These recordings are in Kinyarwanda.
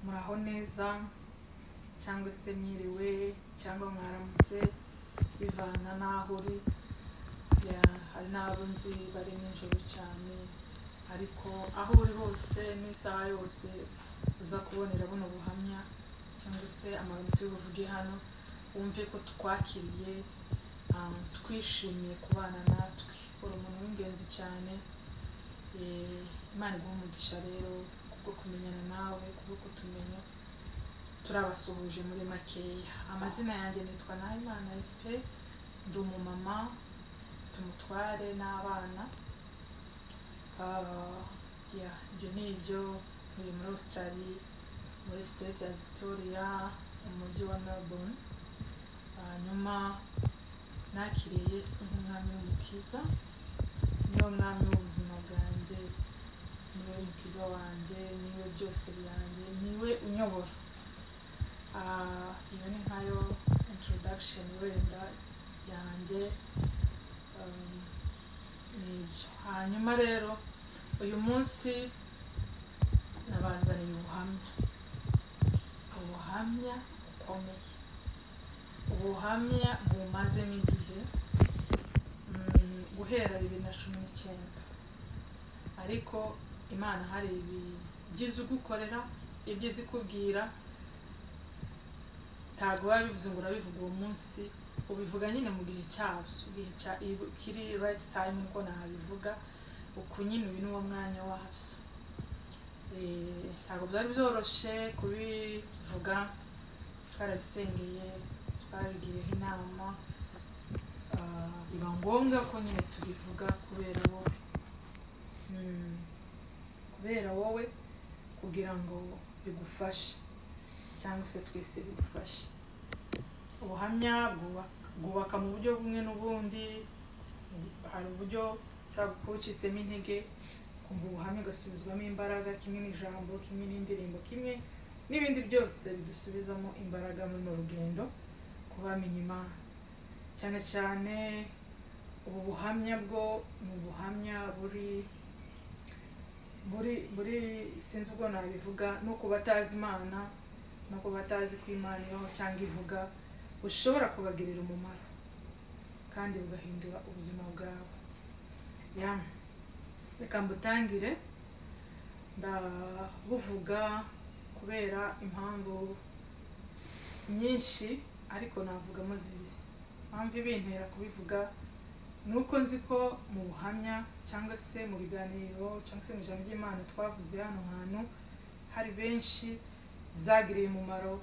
muraho neza cyangwa se mwiriwe cyangwa mwaramutse bivana naho uri. Hari n'abo nzi bari nijoro cyane, ariko aho uri hose n'isaha yose uza kubonera buno buhamya cyangwa se amagambo tuvuge hano, wumve ko twakiriye, twishimiye kubana natwe. Uri umuntu w'ingenzi cyane. Imana iguhe umugisha rero kubwo kumenyana nawe, kubwo kutumenya. Turabasuhuje muri makeya. Amazina yanjye nitwa Nahimana SP, ndi umumama, mfite umutware n'abana. Ibyo ni ibyo. Ntuye muri Australia, muri state ya Victoria, mu mujyi wa Melbourne. Hanyuma nakiriye Yesu nk'umwami w'umukiza, niwe mwami w'ubuzima bwanjye, niwe mukiza wanjye, niwe byose byanjye, niwe unyobora. Iyo ni nkayo introduction wenda yanjye. Nibyo. Hanyuma rero uyu munsi nabazaniye ubuhamya bukomeye, ubuhamya bumazemo igihe, guhera 2019, ariko Imana hari ibyiza ugukorera, ibyiza ikubwira, ntabwo wabivuze ngo urabivuga uwo munsi, ubivuga nyine mu gihe cyabyo, kiri right time uko nabivuga, uko nyine uyu ni wo mwanya wabyo. Ntabwo byari byoroshye kubivuga, twarabisengeye, twabigiyeho inama, biba ngombwa ko nyine tubivuga kubera wowe, kugira ngo bigufashe cyangwa se twese bidufashe. Ubuhamya bwubaka mu buryo bumwe n'ubundi. Hari uburyo ushobora kuwucitsemo intege, kumva ubuhamya ugasubizwamo imbaraga, kimwe n'ijambo, kimwe n'indirimbo, kimwe n'ibindi byose bidusubizamo imbaraga muri mu rugendo kubamenya Imana. Cyane cyane ubu buhamya bwo ni ubuhamya buri sinzi ubwo nabivuga, no ku batazi Imana, no ku batazi ko Imana ibaho cyangwa ivuga, ushobora kubagirira umumaro kandi bugahindura ubuzima bwawe. Reka mbutangire. Ndabuvuga kubera impamvu nyinshi, ariko navugamo zibiri. Impamvu ibintera kubivuga ni uko nzi ko mu buhamya cyangwa se mu biganiro cyangwa se mu ijambo ry'Imana twavuze hano hantu, hari benshi zagiriye umumaro,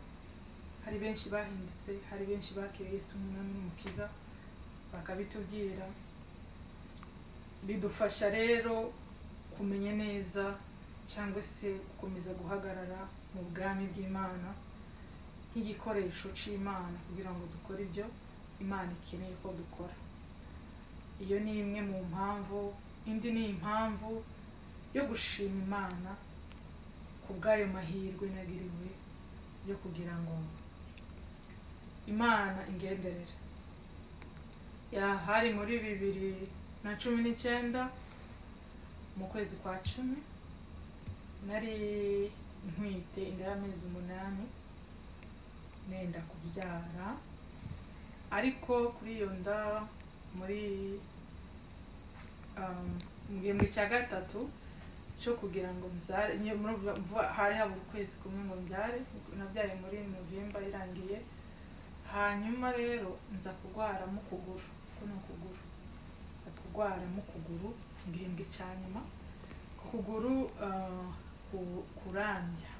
hari benshi bahindutse, hari benshi bakiriye Yesu nk'umwami n'umukiza bakabitubwira. Bidufasha rero kumenya neza cyangwa se gukomeza guhagarara mu bwami bw'Imana nk'igikoresho cy'Imana kugira ngo dukore ibyo Imana ikeneye ko dukora. Iyo ni imwe mu mpamvu. Indi ni impamvu yo gushima Imana ku bw'ayo mahirwe nagiriwe yo kugira ngo Imana ingenderere. Hari muri 2019 mu kwezi kwa 10, nari ntwite inda y'amezi 8, nenda kubyara. Ariko kuri iyo nda, muri mu gihembwe cya gatatu cyo kugira ngo mbyare, hari habura ukwezi kumwe ngo mbyare, nabyaye muri November irangiye. Hanyuma rero nza kurwara mu kuguru, nza kurwara mu kuguru mu gihembwe cya nyuma. Kuguru kurandya,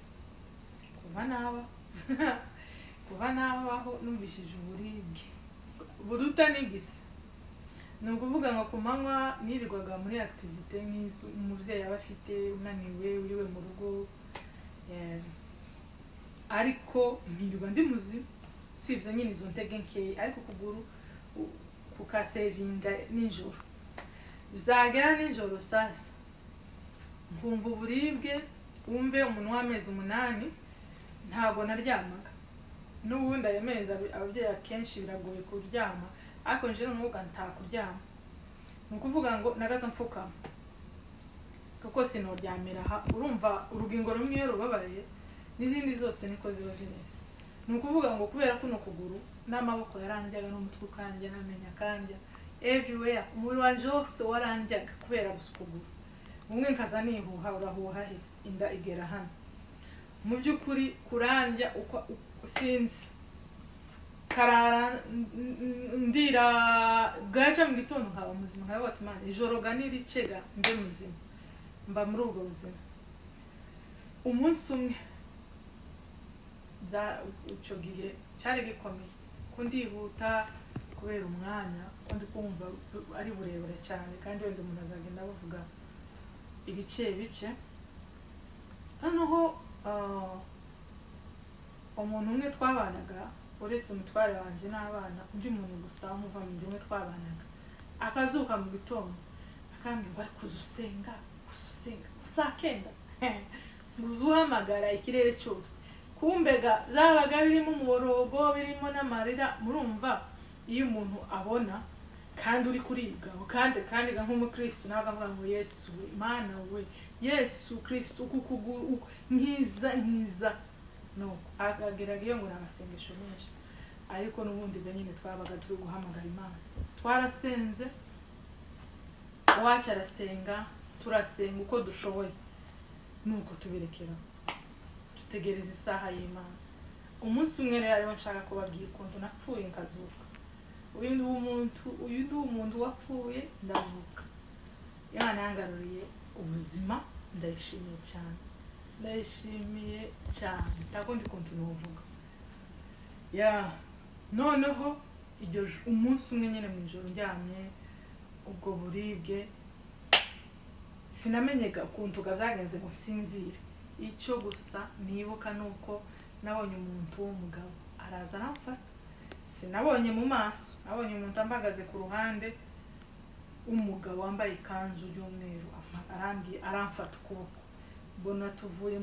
kuva nabaho numvishije uburibwe buruta n'igisa. Ni ukuvuga ngo ku manywa nirirwaga muri activite nk'izo umubyeyi aba afite, unaniwe, uriwe mu rugo, ariko ntirirwa ndi muzima, usibye nyine izo ntege nkeya. Ariko ukuguru kukasevinga nijoro, bizagera nijoro sasa nkumva uburibwe. Wumve umuntu w'amezi 8 ntabwo naryamaga. N'ubundi ayo mezi ababyeyi akenshi biragoye kuryama, ariko nje n'uvuga ntakuryama. Ni ukuvuga ngo nagaza mfukama kuko sinoryamira. Urumva urugingo rumwe iyo rubabaye n'izindi zose niko ziba zimeze. Ni ukuvuga ngo kubera kuno kuguru n'amaboko yarandyaga n'umutwe ukandya n'amenya akandya everywhere, umubiri wanje wose warandyaga kubera gusa ukuguru. Umwe nkaza nihuha urahuha hise inda igera hano. Mu by'ukuri kurandya uko sinzi karara ndira bwaca mu gitondo nkaba muzima nkaba ati Imana ijoro ganiricega mbe muzima, mba muri ubwo buzima. Umunsi umwe icyo gihe cyari gikomeye ko ndihuta kubera umwanya ko ndi kumva ari burebure cyane, kandi wenda umuntu azagenda bavuga ibice bice. Noneho umuntu umwe twabanaga uretse umutware wanje n'abana, undi muntu gusa umuva mu ndimwe twabanaga akazuka mu gitondo akambwira bari kuzusenga usakenda uzuhamagara ikirere cyose. Kumbega zabaga birimo umuborogo birimo n'amarira. Murumva iyo umuntu abona kandi uri kuribwa kandi nk'umukristo nawe akavuga ngo Yesu Imana we Yesu Kristo ukuguru nkiza no ageragiye ngo n'amasengesho menshi, ariko n'ubundi nyine twabaga turi guhamagara Imana. Twarasenze wacu arasenga turasenga uko dushoboye, nuko tubirekera tutegereza isaha y'Imana. Umunsi umwe rero nshaka kubabwira ukuntu napfuye nkazuka. Uyu ndi umuntu wapfuye ndazuka. Imana yangaruriye ubuzima, ndayishimiye cyane takundi kuntu nuvuga noneho iryo umunsi umwe nyine mu ijoro njyamye ubwo buribwe sinamenyega ukuntu byagenze ngo sinzire. Icyo gusa nibuka nuko nabonye umuntu w'umugabo araza aramfata. Sinabonye mu maso, nabonye umuntu ambagaze ku ruhande umugabo wambaye ikanzu y'umweru aramfata ukuboko. Mbona tuvuye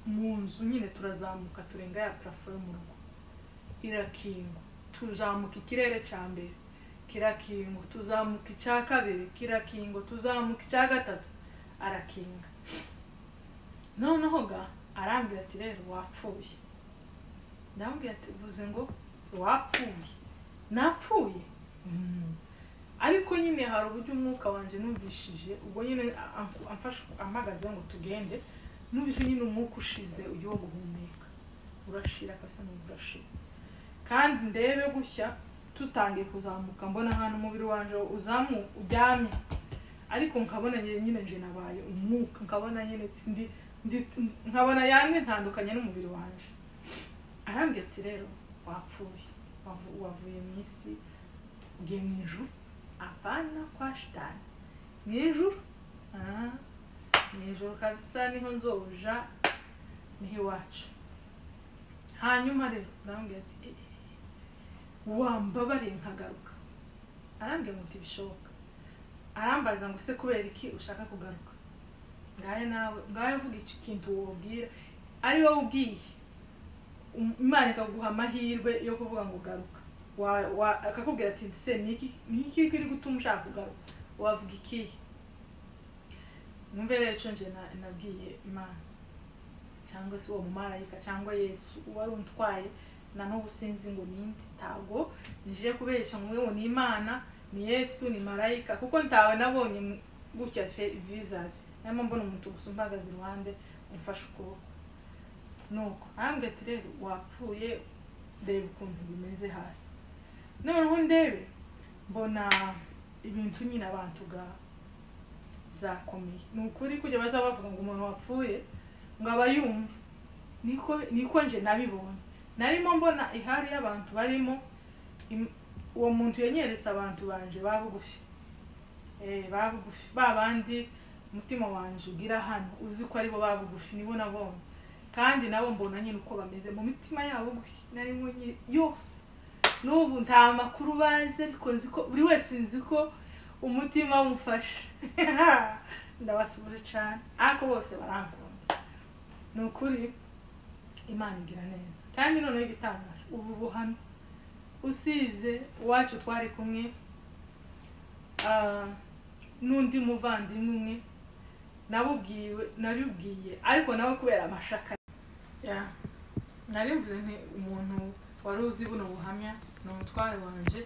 mu nzu nyine turazamuka turenga ya plafo yo mu rugo irakinga, tuzamuka ikirere cya mbere kirakinga, tuzamuka icya kabiri kirakinga, tuzamuka icya gatatu arakinga. Noneho arambwira ati rero wapfuye. Ndambwira ati uvuze ngo wapfuye? Napfuye ariko nyine hari uburyo umwuka wanje numvishije ubwo nyine amfasha amagaze ngo tugende, numvise nyine umwuka ushize ugiye guhumeka urashira kabisa n'urashize. Kandi ndebe gushya tutangiye kuzamuka mbona hano umubiri wanje ujyamye, ariko nkabona nyine nje nabaye umwuka, nkabona nyine nkabona yandi ntandukanye n'umubiri wanje. Arambwira ati rero wapfuye, wavuye mu isi ugiye mu ijuru. Apana kwa shitani, mu ijuru kabisa niho nzoja, niho iwacu. Hanyuma rero ndambwira ati wambabariye nkagaruka. Arambwira ngo bishoboka. Arambaza ngo se kubera iki ushaka kugaruka? Ngaye vuga ikintu wobwira ari wowe ubwiye Imana ikaguha amahirwe yo kuvuga ngo garuka. Akakubwira ati se niki kiri gutuma ushaka kugaruka, wavuga iki? Numve rero nje nabwiye Imana cyangwa se uwo mumarayika cyangwa Yesu wari untwaye na no gusinzi ngo nindi tago nje kubesha ngo ni Imana ni Yesu ni marayika, kuko ntawe nabonye gutya visa nyama mbona umuntu gusumbagaza iruhande umfasha ukuboko. Nuko ambwe ati rero wapfuye, ndebe ukuntu bimeze hasi. Noneho ndebe mbona ibintu nyine abantu zakomeye. Nukuri kujya bazabavuga ngo umuntu wapfuye ngo abayumva, niko nje nabibonye. Narimo mbona ihari y'abantu barimo uwo muntu yenyereza abantu banje babugufi babugufi babandi umutima wanje ugira hano uzi ko ari bo babugufi nibo nabonye. Kandi nabo mbona nyine uko bameze mu mitima yabo narimo yose. N'ubu nta makuru bazi, ariko nzi ko buri wese nzi ko umutima umufasha. Ndabasubije cyane ariko bose barankunda. Nukuri Imana igira neza. Kandi none igitangaje ubu buhamya usibye wacu twari kumwe n'undi muvandimwe umwe nabibwiye, ariko nawe kubera amashaka ya nari mvuze nti umuntu wari uzi buno buhamya ni umutware wanje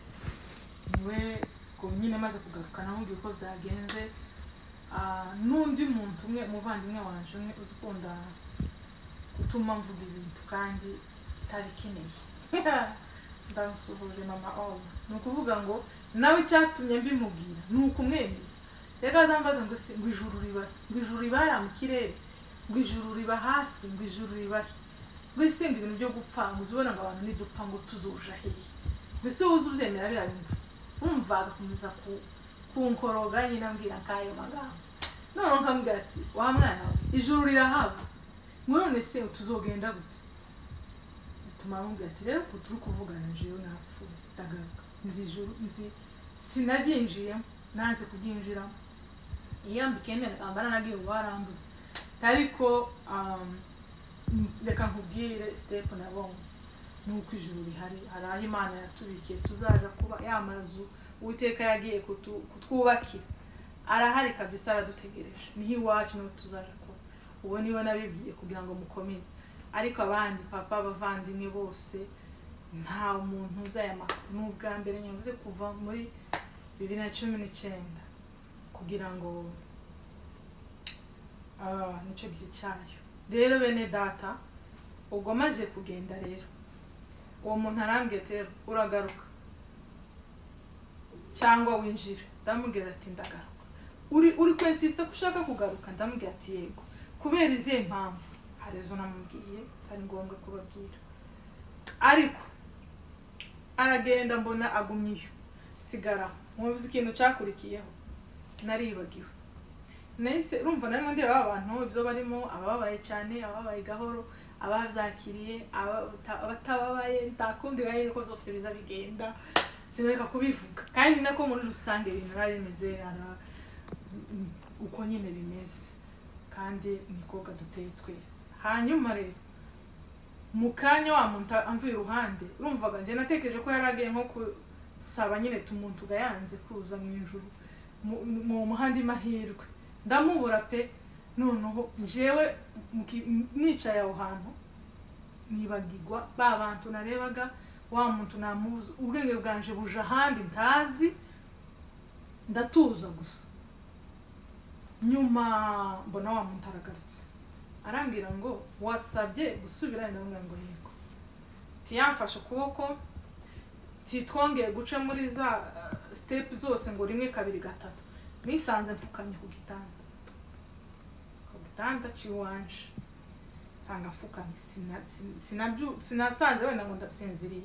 niwe ko nyine maze kugaruka namubwiye uko byagenze n'undi muntu umwe umuvandimwe wanje umwe uzikunda gutuma mvuga ibintu kandi tabikeneye ndamusuhuje mama Ola ni ukuvuga ngo nawe cyatumye mbimubwira ni ukumwemeza reka zambaza ngo se ngo ijuru riba mu kirere ngo ijuru riba hasi ngo ijuru riba ngo isenga ibintu byo gupfa ngo uzibona ngo abantu nidupfa ngo tuzuja hehe ngo se uzi ubyemera bya bintu umva agakomeza kunkoroga nyine ambwira kayo magambo none nkambwira ati wa mwana ijuru rirahaba none se tuzogenda gute tumambwira ati rero turi kuvugana jewe napfuye ndagaruka nzi ijuru nzi sinaginjiyemo nanze kuginjiramo iyambike nene ambara nagiye warambuze ariko reka nkubwire step nabonye nuko ijuru rihari haraho Imana yatubikiye tuzaja kuba yamazu Uwiteka yagiye kutwubakira arahari kabisa aradutegereje niho iwacu no tuzaja kuba uwo niwe nabibwiye kugira ngo mukomeze ariko abandi papa abavandimwe bose nta muntu uzaya makuru n'ubwa mbere nyavuze kuva muri 2019 kugira ngo nico gihe cyayo rero bene data ubwo maze kugenda rero uwo muntu arambwiye ati uragaruka cyangwa winjira ndamubwira ati ndagaruka uri kwensista kushaka kugaruka ndamubwira ati yego kubera izihe mpamvu harezo namubwiye cyane ngombwa kubabwira ariko aragenda mbona agumyiyo sigara muvuze ikintu cyakurikiyeho naribagiwe nese urumva nari ndi abantu ibyo barimo ababaye cyane ababaye gahoro abavyakiriye abatababaye ndakundi gahe ko zose biza bigenda sineka kubivuga kandi nako muri rusange ibintu bimeze uko nyine bimeze kandi nikoga duteye twese hanyuma rero mukanya wa muntu amvuye iruhande urumvaga nje natekereje ko yaragiye nko kusaba nyine tumuntu gayanze kuza mu ijuru mu muhandi mahirwe ndamubura pe noneho jewe nicaye aho hantu nibagirwa ba bantu narebaga wa muntu namuzi ubwenge bwanje buja handi ntazi ndatuza gusa nyuma mbona wa muntu aragarutse arambwira ngo wasabye gusubira ndamubwira ngo yego tiyamfashe kuboko titwongeye guca muri za step zose ngo rimwe kabiri gatatu nisanze mfukamye ku gitanda ciwanje sanga mfukamye sinasanze wenda ngo ndasinziriye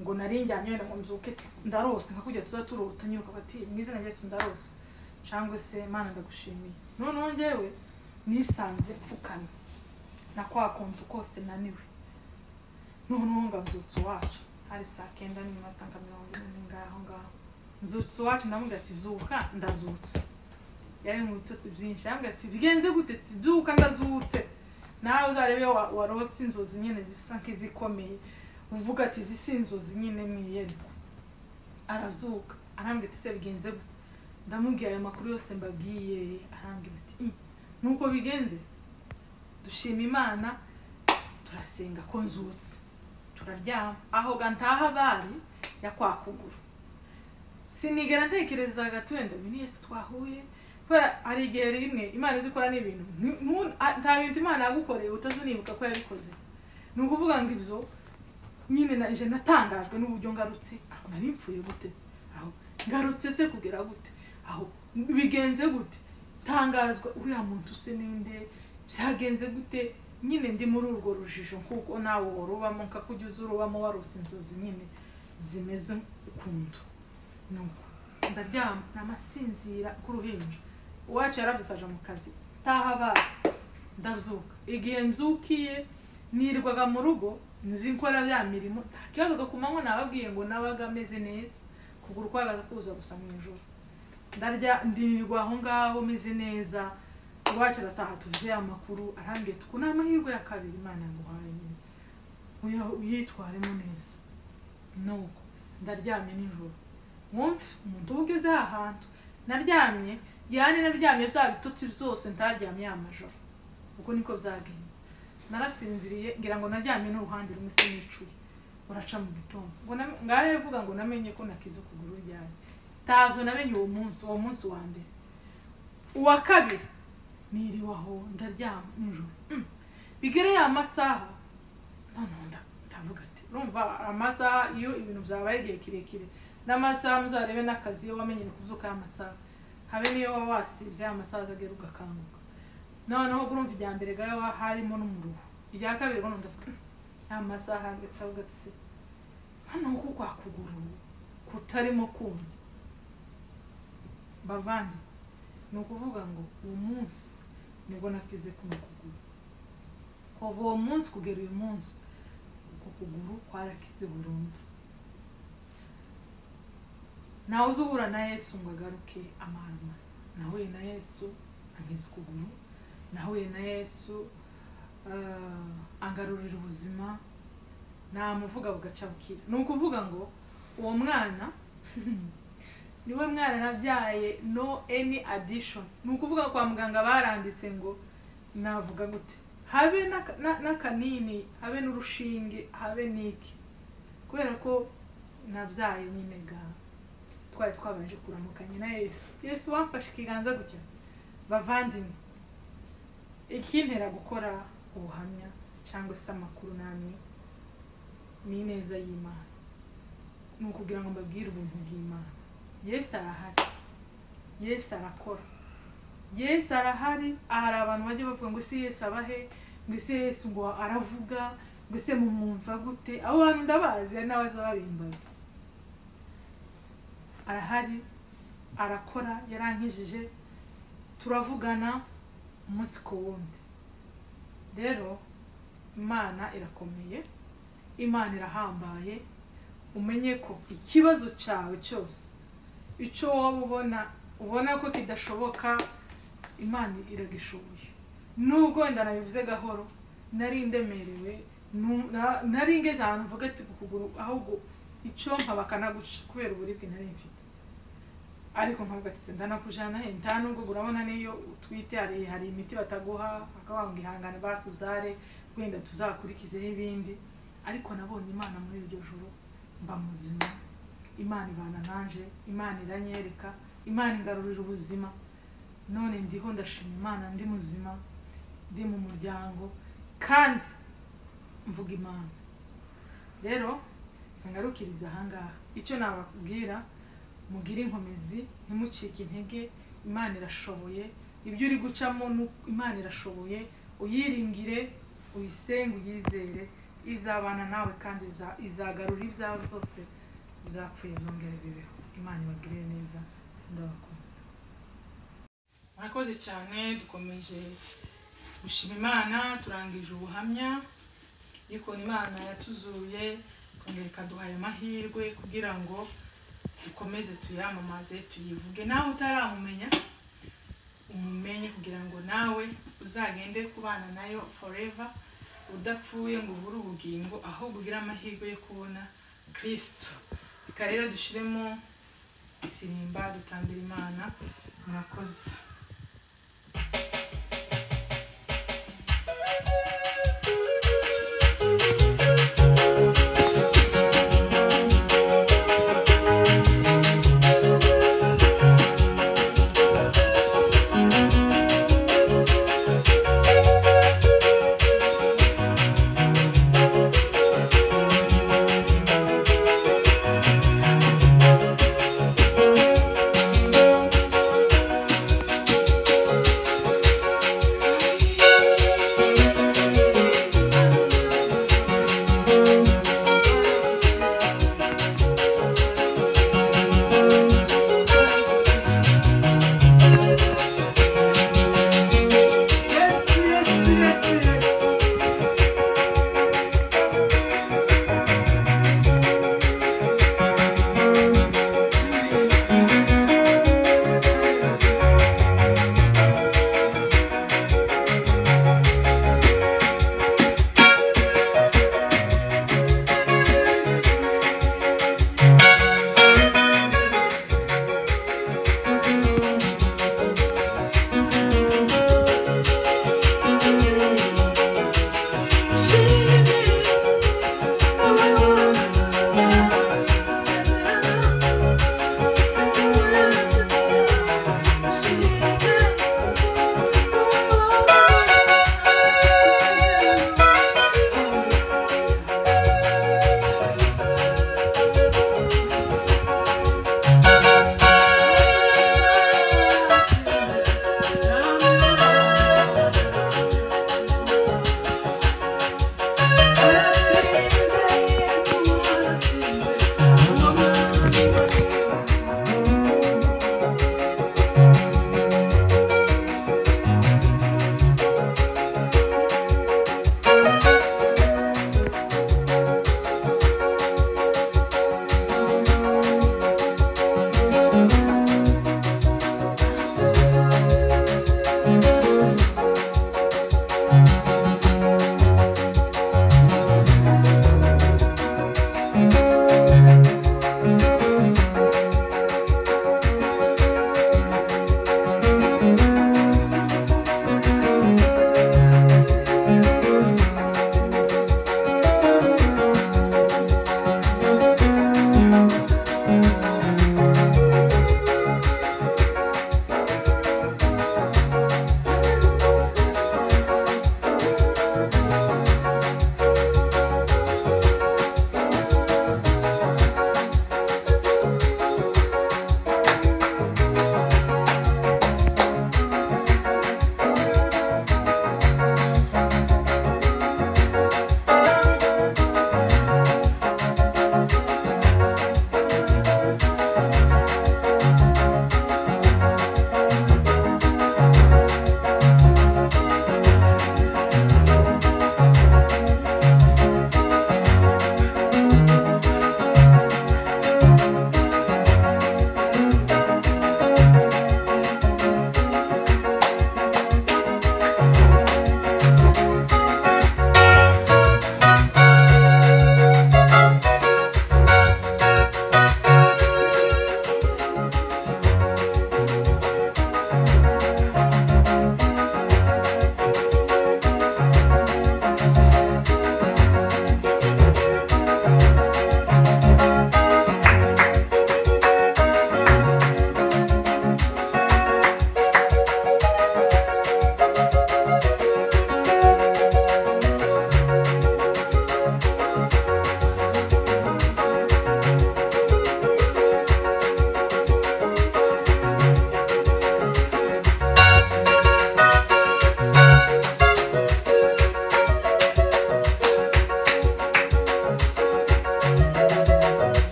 ngo narinjyanye wenda ngo mzuke ndarose nkakujya tuzaturota nyiruka bati mwizina Yesu ndarose cyangwa se Mana ndagushimiye none ngewe nisanze mfukamye na kwa kontu kose naniwe none ngazutse wacu hari saa 9 n'iminota 40 ngaho nzutse wacu ndamubwira ati zuka ndazutse yari mu bitotsi byinshi yambwira ati bigenze gute tiduka ndazutse nawe uzarebe warose inzozi nyine zisa nkizikomeye uvuga ati zisinzozi nyine mwiyeriko arazuka arambwira ati se bigenze gute ndamubwira ayo makuru yose mbabwiye arambwira ati nuko bigenze dushima Imana turasenga ko nzutse turaryama aho gantaha bari yakwakuguru sinigera ntekerezaga twenda bini Yesu twahuye kwa ari igihe rimwe Imana izikora n'ibintu nta bintu Imana yagukoreye utazunibuka ko yabikoze nukuvuga ngo ibyo nyine naje natangajwe n'uburyo ngarutse aho nari mpfuye guteze aho ngarutse se kugera gute aho bigenze gute tangazwa uriya muntu se ninde byagenze gute nyine ndi muri urwo rujijo kuko nawe worubamo nkakujya uzurubamo warose inzozi nyine zimeze ukuntu nuko ndaryama namasinzira ku ruhinja uwacu yaradusaje mu kazi tahaba ndazuka igihe nzukiye nirwaga mu rugo nzi nkora bya mirimo kibazo kumanywa nababwiye ngo nabaga meze neza kuguru kwagaza kuza gusa mu ijoro ndarya ndirwa aho ngaho meze neza uwacu arataha tuvuye amakuru arambwiye tukuna amahirwe ya kabiri Imana yamuhaye nyine uyitwaremo neza nuko ndaryamye nijoro mwumve umuntu ugeze ahantu naryamye bya bitutsi byose ntaryamye amajoro uko niko byagenze narasinziriye ngira ngo najyame n'uruhande rumwe sinicuye uraca mu gitondo ngo ngahe vuga ngo namenye ko nakize ukuguru ryari tazo namenye uwo munsi wa mbere uwa kabiri niriwaho ndaryama nijoro bigereye amasaha none ndavuga ati urumva amasaha iyo ibintu byabaye igihe kirekire n'amasaha muzarebe n'akazi iyo wamenye kuzuka amasaha habe niyo wasivye amasaha azagera ugakanguka noneho urumva ijya mbere gayo harimo n'umuruho ijya kabiri ngo ndavuga amasaha ngatavuga ati hano uko kwakuguru kutarimo kumva bavandi ni ukuvuga ngo uwo munsi nibwo nakize kumukuguru kuva uwo munsi kugera uyu munsi uko kuguru kwarakize burundu nawe uzubura na Yesu ngo agaruke amaramasa nawe na Yesu ankiza ukuguru nawe na Yesu angarurira ubuzima namuvuga bugaca bukira ni ukuvuga ngo uwo mwana niwe mwana nabyaye no any addition ni ukuvuga kwa muganga baranditse ngo navuga gute habe n'akanini habe n'urushinge habe n'iki kubera ko nabyaye nyine ga twari twabanje kuramukanya na Yesu wamfashe ikiganza gutya bavandimwe ikintera gukora ubuhamya cyangwa se amakuru namwe ni neza y'Imana ni ukugira ngo mbabwire ubuntu bw'Imana Yesu arahari Yesu arakora Yesu arahari ahari abantu bajye bavuga ngo si Yesu abahe ngo si Yesu ngo aravuga ngo se mumwumva gute abo bantu ndabazi ari n'abaza babimbaye arahari arakora yarankijije turavugana umunsi ku wundi rero Imana irakomeye Imana irahambaye umenye ko ikibazo cyawe cyose icyo waba ubona ko kidashoboka Imana iragishoboye nubwo ndanabivuze gahoro nari ndemerewe nari ngeze ahantu mvuga ati kuguru ahubwo icyo mpabakana guca kubera uburibwe nari mfite ariko nkavuga ati ndanakujana he nta nubwo urabona niyo utwite hari imiti bataguha akabanga ihangane basuzare wenda tuzakurikizeho ibindi ariko nabonye Imana muri iryo joro mba muzima Imana ibana nanje Imana iranyereka Imana ingarurira ubuzima none ndiho ndashima Imana ndi muzima ndi mu muryango kandi mvuga Imana rero ngarukiriza ahangaha icyo nababwira mugire inkomezi ntimucike intege Imana irashoboye ibyo uri gucamo Imana irashoboye uyiringire uyisenge uyizere izabana nawe kandi izagarura ibyawe zose uzapfuye byongere bibeho Imana ibagirire neza ndabakunda murakoze cyane dukomeje gushima Imana turangije ubuhamya yuko Imana yatuzuye kongera ikaduhaye amahirwe kugira ngo dukomeze tuyamamaze tuyivuge nawe utaramumenya umumenye kugira ngo nawe uzagende kubana nayo forever udapfuye ngo ubure ubugingo ahubwo ugira amahirwe yo kubona Kristo rero dushiremo isirimba dutambira Imana murakoze